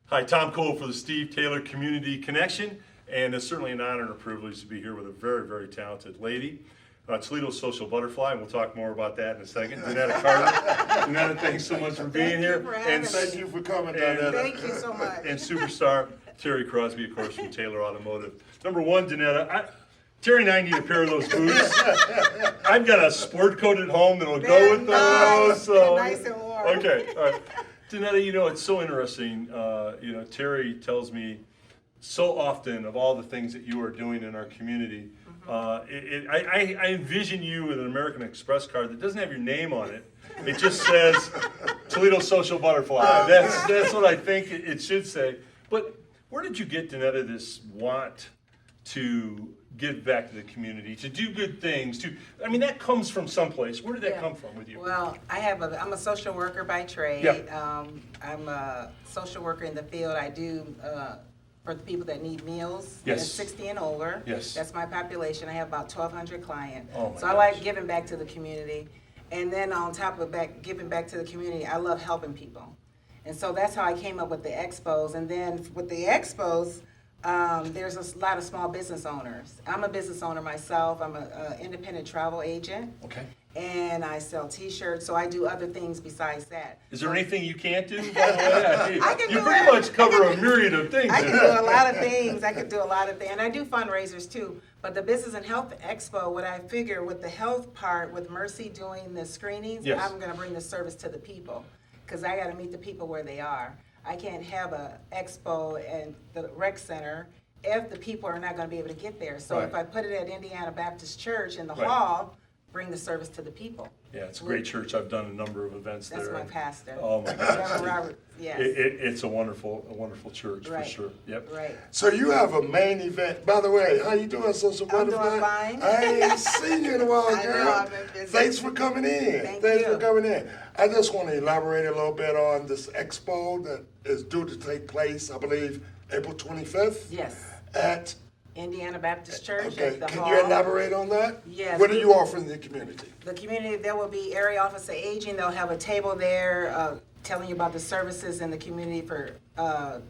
Hi, Tom Cole for the Steve Taylor Community Connection, and it's certainly an honor and a privilege to be here with a very, very talented lady, Toledo's social butterfly, and we'll talk more about that in a second. Donnetta Carter. Donnetta, thanks so much for being here. And thank you for coming, Donnetta. Thank you so much. And superstar Terry Crosby, of course, from Taylor Automotive. Number one, Donnetta, Terry and I need a pair of those boots. I've got a sport coat at home that'll go with those. So nice and warm. Okay, all right. Donnetta, you know, it's so interesting. Terry tells me so often of all the things that you are doing in our community. I envision you with an American Express card that doesn't have your name on it. It just says Toledo Social Butterfly. That's what I think it should say. But where did you get, Donnetta, this want to give back to the community, to do good things? That comes from someplace. Where did that come from with you? Well, I'm a social worker by trade. Yeah. I'm a social worker in the field. I do for the people that need meals. Yes. They're 60 and older. Yes. That's my population. I have about 1,200 clients. Oh my so I gosh. like giving back to the community. And then on top of giving back to the community, I love helping people. And so that's how I came up with the expos. And then with the expos, there's a lot of small business owners. I'm a business owner myself. I'm an independent travel agent. Okay. And I sell T-shirts, so I do other things besides that. Is there anything you can't do, by the way? I can You do pretty it. much cover a myriad of things. I can do a lot of things. And I do fundraisers too. But the Business and Health Expo, what I figure with the health part, with Mercy doing the screenings, Yes. I'm going to bring the service to the people because I got to meet the people where they are. I can't have a expo at the rec center if the people are not going to be able to get there. So Right. if I put it at Indiana Baptist Church in the Right. hall, bring the service to the people. Yeah, it's a great church. I've done a number of events That's there. my pastor. Oh my Reverend gosh. Robert, yes. It's a wonderful church for Right. sure. Yep. Right. So you have a main event. By the way, how you doing, Social I'm doing Butterfly? fine. I ain't seen you in a while, I know, girl. I've been busy. Thanks for coming in. Thank Thanks you. for coming in. I just want to elaborate a little bit on this expo that is due to take place, I believe, April 25th Yes. at. Indiana Baptist Church Okay, at the can hall. you elaborate on that? Yes. What are you offering the community? The community, there will be area office of aging. They'll have a table there telling you about the services in the community for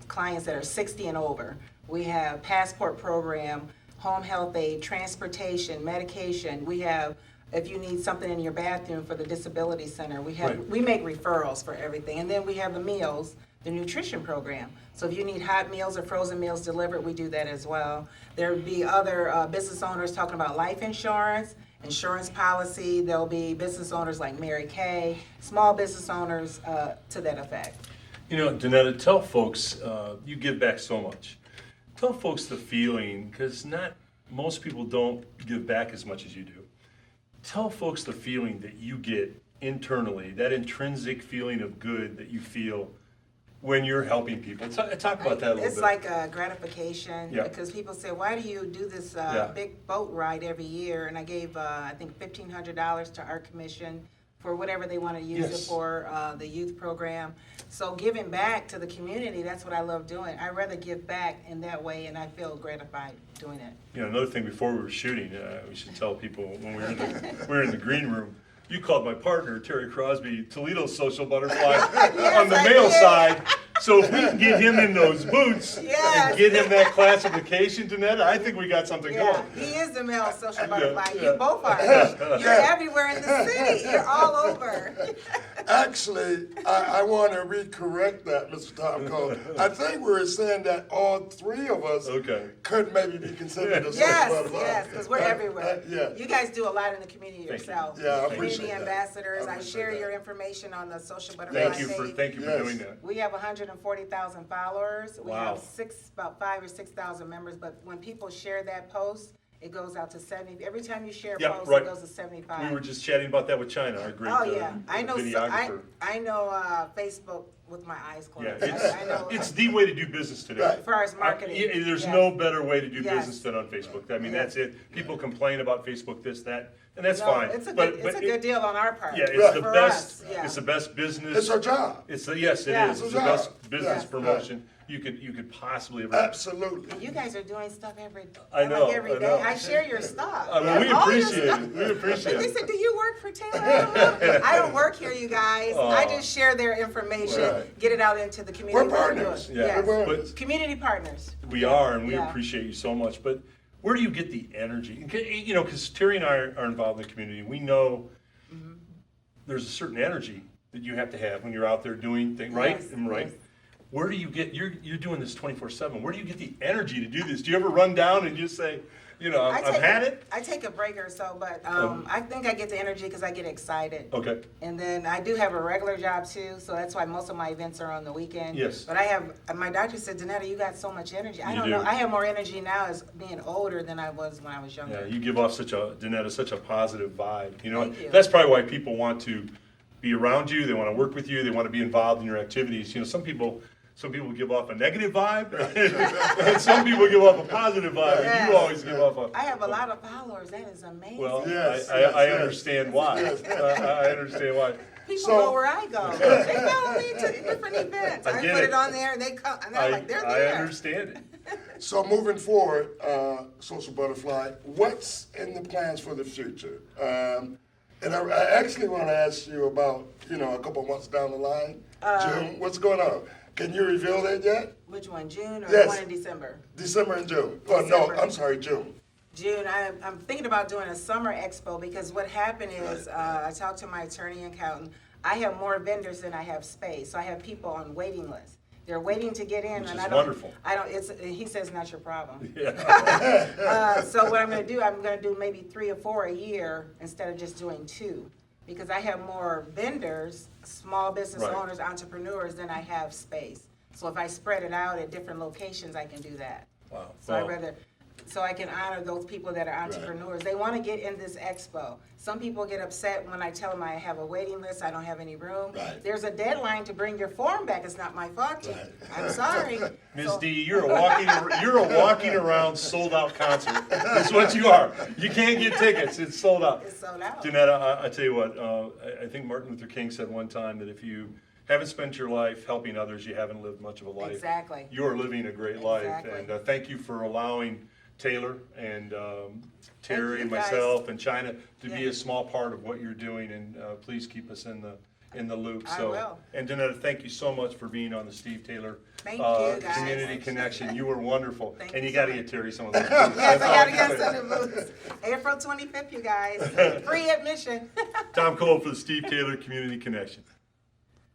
clients that are 60 and over. We have passport program, home health aid, transportation, medication. We have, if you need something in your bathroom for the disability center, Right. we make referrals for everything. And then we have the meals, the nutrition program. So if you need hot meals or frozen meals delivered, we do that as well. There will be other business owners talking about life insurance, insurance policy. There'll be business owners like Mary Kay, small business owners to that effect. You know, Donnetta, tell folks, you give back so much. Tell folks the feeling, because most people don't give back as much as you do. Tell folks the feeling that you get internally, that intrinsic feeling of good that you feel when you're helping people. Talk about that a little It's bit. like a gratification Yeah. because people say, why do you do this Yeah. big boat ride every year? And I gave, I think, $1,500 to our commission for whatever they want to use Yes. it for, the youth program. So giving back to the community, that's what I love doing. I rather give back in that way, and I feel gratified doing it. You know, another thing before we were shooting, we should tell people when we were in the green room, you called my partner, Terry Crosby, Toledo's social butterfly on the I male did. side. So if we can get him in those boots Yes. and get him that classification, Donnetta, I think we got something Yeah, going. he is the male social butterfly. yeah. You both are. You're everywhere in the city. You're all over. Actually, I want to recorrect that, Mr. Tom Cole. I think we were saying that all three of us Okay. could maybe be considered a social Yes, butterfly. yes, because we're everywhere. Yeah. You guys do a lot in the community Thank you. yourself. Yeah, I Community appreciate that. ambassadors. I I appreciate share that. your information on the social butterfly Thank you page. for Yes. doing that. We have 140,000 followers. We Wow. have about 5,000 or 6,000 members. But when people share that post, it goes out to 70. Every time you share a Yeah, post, right. it goes to 75. We were just chatting about that with China, our great Oh yeah, I know. videographer. I know Facebook with my eyes Yeah, closed. I know. it's the way to do business today. Right. As far as marketing, There's yes. no better way to do Yes. business than on Facebook. I mean, Yes. that's it. People complain about Facebook, this, that. and that's No, fine. It's a But- good, but it's a good deal on our part. Yeah, it's the For best, us, yeah. it's the best business. It's our job. Yes, it Yeah. is. It's It's the a best job. business Yeah. promotion you could possibly ever. Absolutely. You guys are doing stuff every day. I know, Like every I day. know. I share your stuff. I mean, we All your appreciate stuff. it. We appreciate They it. said, "Do you work for Taylor?" I don't know. I don't work here, you guys. I Aw. just share their information, Right. get it out into the community. We're what we're partners. doing. Yeah. Yes. We're But- partners. Community partners. We are, and we Yeah. appreciate you so much. But where do you get the energy? You know, because Terry and I are involved in the community. We know there's a certain energy that you have to have when you're out there doing things, right? Yes, Am I right? yes. Where do you get? You're doing this 24/7. Where do you get the energy to do this? Do you ever run down and just say, you know, I've had it? I take a break or so, but I think I get the energy because I get excited. Okay. And then I do have a regular job too, so that's why most of my events are on the weekend. Yes. But I have, my doctor said, Donnetta, you got so much energy. I You don't do. know, I have more energy now as being older than I was when I was Yeah, younger. you give off Donnetta, such a positive vibe. You know, Thank you. that's probably why people want to be around you. They want to work with you. They want to be involved in your activities. You know, some people give off a negative vibe, and some people give off a positive vibe. And you Yes. always give off a. I have a lot of followers, that is amazing. Well, Yes, I yes, understand why. I understand why. People so- go where I go. They follow me to different events. I I get put it. it on there and they come, and I'm like, they're I there. understand it. So moving forward, Social Butterfly, what's in the plans for the future? And I actually want to ask you about, you know, a couple months down the line, June, what's going on? Can you reveal that yet? Which one, June or Yes. the one in December? December and June. Oh, no, December. I'm sorry, June. June, I'm thinking about doing a summer expo because what happened is, I talked to my attorney and accountant. I have more vendors than I have space, so I have people on waiting lists. They're waiting to get in, Which and is I don't. wonderful. He says not your problem. Yeah. So what I'm gonna do, I'm gonna do maybe 3 or 4 a year instead of just doing 2. Because I have more vendors, small business Right. owners, entrepreneurs than I have space. So if I spread it out at different locations, I can do that. Wow. So so I can honor those people that are entrepreneurs. They want to get in this expo. Some people get upset when I tell them I have a waiting list, I don't have any room. Right. There's a deadline to bring your form back. It's not my fault. Right. I'm sorry. Ms. So- D, you're a walking around sold out concert. That's what you are. You can't get tickets. It's sold out. It's sold out. Donnetta, I tell you what, I think Martin Luther King said one time that if you haven't spent your life helping others, you haven't lived much of a life. Exactly. You're living a great life. Exactly. And thank you for allowing Taylor and Terry you, and guys. myself and China to be Yeah. a small part of what you're doing. And please keep us in the loop. I So, will. and Donnetta, thank you so much for being on the Steve Taylor Thank you, guys. Community Connection. You were wonderful. Thank and you you so got to much. get Terry some of those. Yes, I That's all gotta can get say. some of the booths. April 25th, you guys. Free admission. Tom Cole for the Steve Taylor Community Connection.